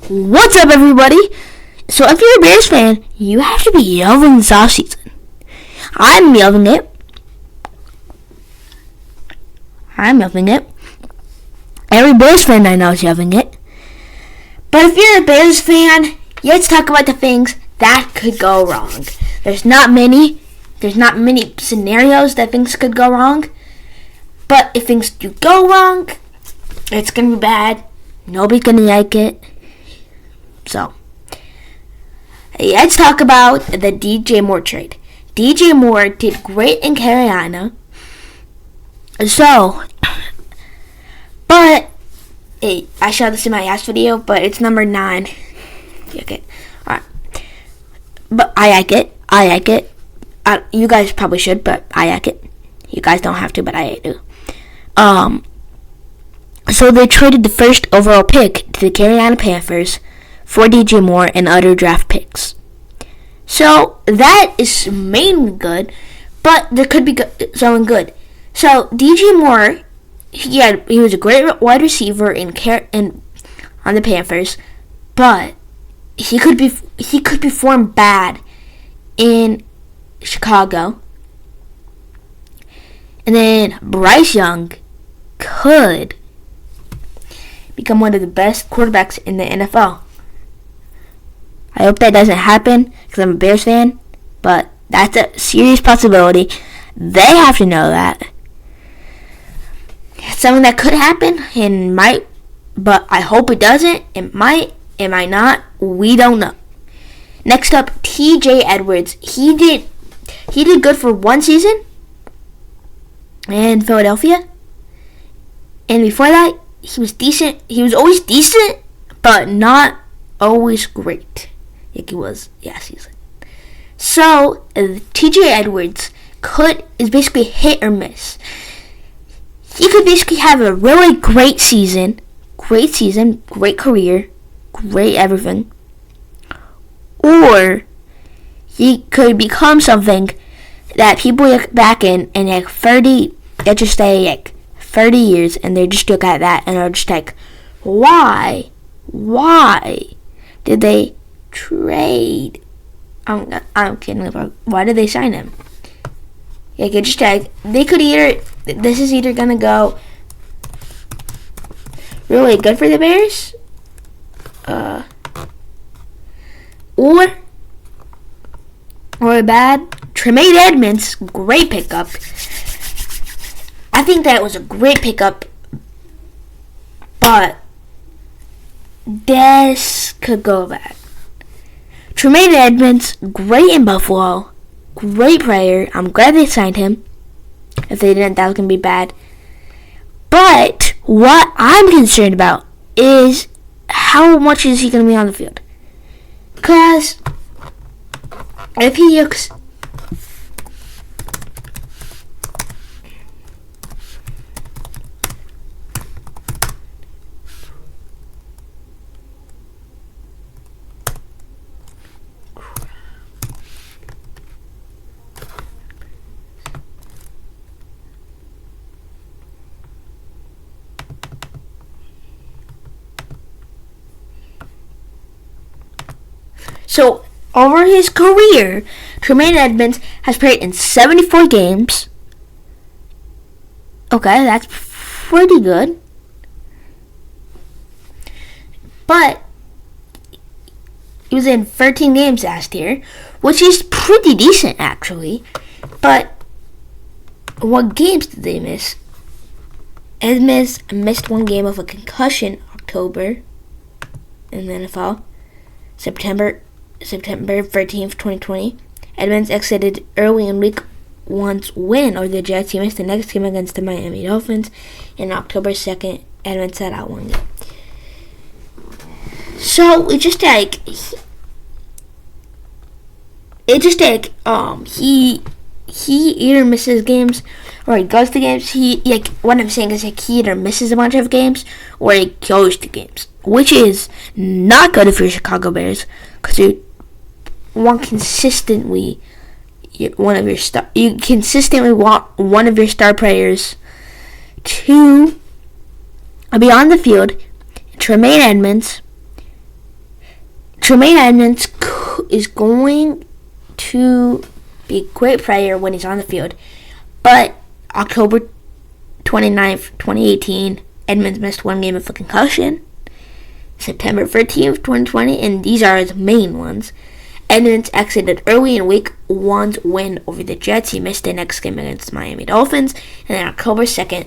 What's up, everybody? So if you're a Bears fan, you have to be loving this offseason. I'm loving it. Every Bears fan I know is loving it. But if you're a Bears fan, let's talk about the things that could go wrong. There's not many scenarios that things could go wrong. But if things do go wrong, it's going to be bad. Nobody's going to like it. So, let's talk about the DJ Moore trade. DJ Moore did great in Carolina. So, but, I showed this in my last video, but it's number 9. Okay, alright. But I like it. You guys probably should, but I like it. You guys don't have to, but I do. So they traded the first overall pick to the Carolina Panthers for DJ Moore and other draft picks. So that is mainly good, but there could be something good. So DJ Moore, he was a great wide receiver on the Panthers, but he could perform bad in Chicago. And then Bryce Young could become one of the best quarterbacks in the NFL. I hope that doesn't happen because I'm a Bears fan, but that's a serious possibility. They have to know that. It's something that could happen and might, but I hope it doesn't. It might, not. We don't know. Next up, TJ Edwards. He did good for one season in Philadelphia. And before that, he was decent. He was always decent, but not always great. Like he was last season. So, TJ Edwards is basically hit or miss. He could basically have a really great season, great career, great everything. Or he could become something that people look back in and like 30, let's just say like 30 years, and they just look at that and they're just like, why did they trade? I'm kidding about why did they sign him? Like it just like this is either gonna go really good for the Bears, or bad. Tremaine Edmonds, great pickup. I think that was a great pickup, but this could go bad. Tremaine Edmonds, great in Buffalo, great player. I'm glad they signed him. If they didn't, that was going to be bad. But what I'm concerned about is how much is he going to be on the field. Because if he looks... So, over his career, Tremaine Edmonds has played in 74 games. Okay, that's pretty good. But he was in 13 games last year, which is pretty decent, actually. But what games did they miss? Edmonds missed one game of a concussion October in the NFL. September 13th, 2020. Edmonds exited early in Week 1's win over the Jets. He missed the next game against the Miami Dolphins. In October 2nd, Edmonds sat out one game. So, he either misses games or he goes to games. What I'm saying is he either misses a bunch of games or he goes to games, which is not good for your Chicago Bears because you consistently want one of your star players to be on the field. Tremaine Edmonds Tremaine Edmonds is going to be a great player when he's on the field. But October 29th, 2018, Edmonds missed one game with a concussion. September 13th, 2020, and these are his main ones. Edmonds exited early in Week 1's win over the Jets. He missed the next game against Miami Dolphins. And then October 2nd.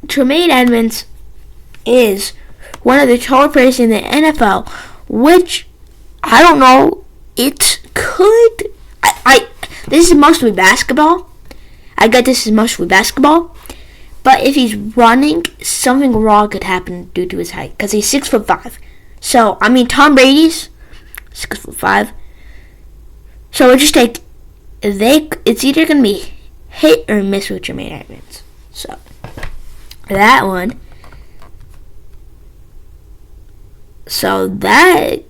Tremaine Edmonds is one of the taller players in the NFL, which, I don't know, it could... This is mostly basketball. I get this is mostly basketball. But if he's running, something wrong could happen due to his height. Because he's 6'5". So, Tom Brady's 6'5". So it's just like, it's either going to be hit or miss with Tremaine Edmonds. So, that one. So, that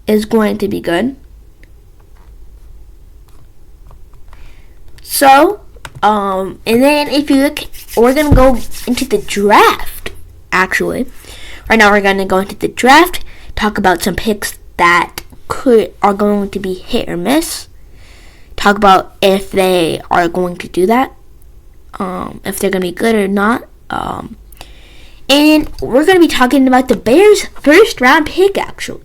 is going to be good. So, and then if you look, we're going to go into the draft, actually. Right now we're going to go into the draft, talk about some picks that are going to be hit or miss. Talk about if they are going to do that, if they're going to be good or not. And we're going to be talking about the Bears' first round pick, actually.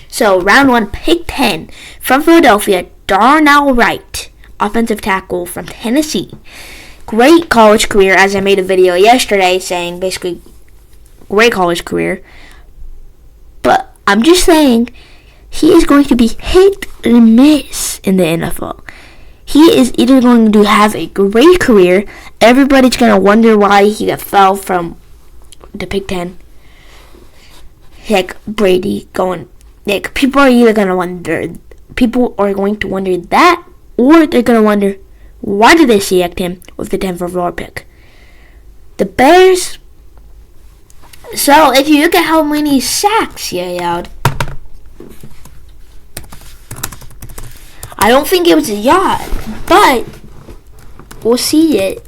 So, round 1, pick 10, from Philadelphia, Darnell Wright. Offensive tackle from Tennessee. Great college career, as I made a video yesterday saying basically great college career. But I'm just saying he is going to be hit or miss in the NFL. He is either going to have a great career. Everybody's going to wonder why he fell from the pick 10. Like Brady going. Like people are going to wonder that. Or they're going to wonder, why did they select him with the Denver overall pick? The Bears, so if you look at how many sacks he allowed, I don't think it was a yacht, but we'll see it.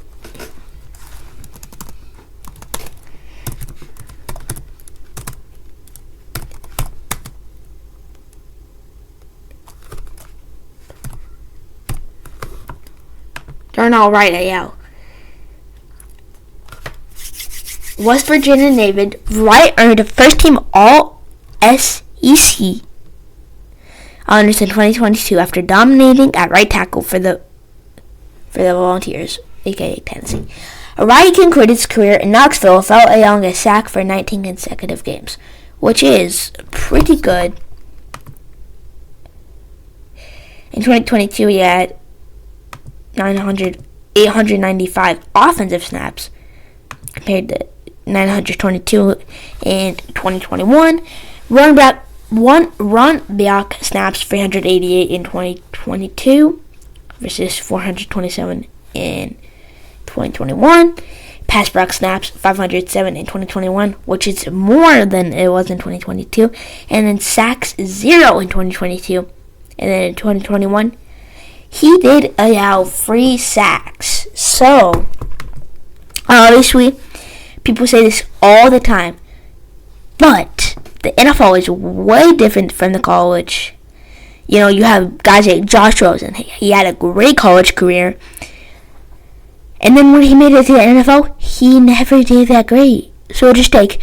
Darnell Wright, AL. West Virginia native, Wright earned a first-team All-SEC honors in 2022 after dominating at right tackle for the Volunteers, aka Tennessee. Wright concluded his career in Knoxville without allowing a sack for 19 consecutive games, which is pretty good. In 2022, he had 895 offensive snaps compared to 922 in 2021. Run back snaps 388 in 2022 versus 427 in 2021. Pass block snaps 507 in 2021, which is more than it was in 2022. And then sacks 0 in 2022. And then in 2021, he did allow 3 sacks. So, obviously, people say this all the time, but the NFL is way different from the college. You know, you have guys like Josh Rosen. He had a great college career. And then when he made it to the NFL, he never did that great. So just like,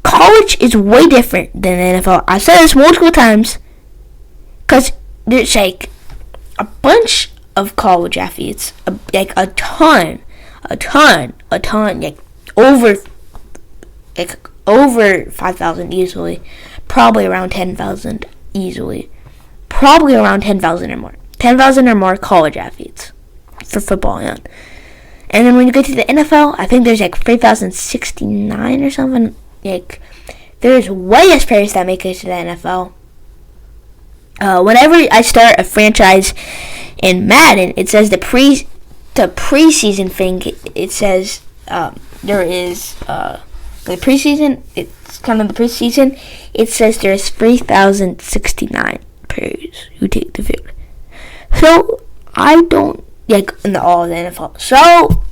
college is way different than the NFL. I've said this multiple times, because there's like a bunch of college athletes, like a ton, like over 5,000 easily, probably around 10,000 easily, probably around 10,000 or more, 10,000 or more college athletes for football, yeah. And then when you get to the NFL, I think there's like 3,069 or something. Like, there's way less players that make it to the NFL. Whenever I start a franchise in Madden, it says the preseason thing. It says there is the preseason. It's kind of the preseason. It says there's 3,069 players who take the field. So I don't like in all of the NFL. So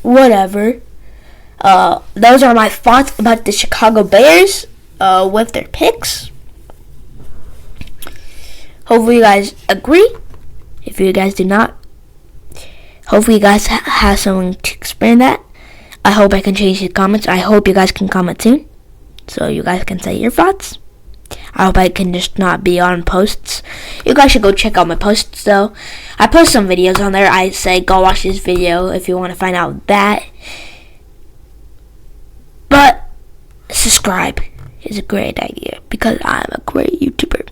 whatever. Those are my thoughts about the Chicago Bears with their picks. Hopefully you guys agree. If you guys do not, hopefully you guys have someone to explain that. I hope I can change the comments. I hope you guys can comment soon, so you guys can say your thoughts. I hope I can just not be on posts. You guys should go check out my posts though. I post some videos on there. I say go watch this video if you want to find out that. But subscribe is a great idea because I'm a great YouTuber.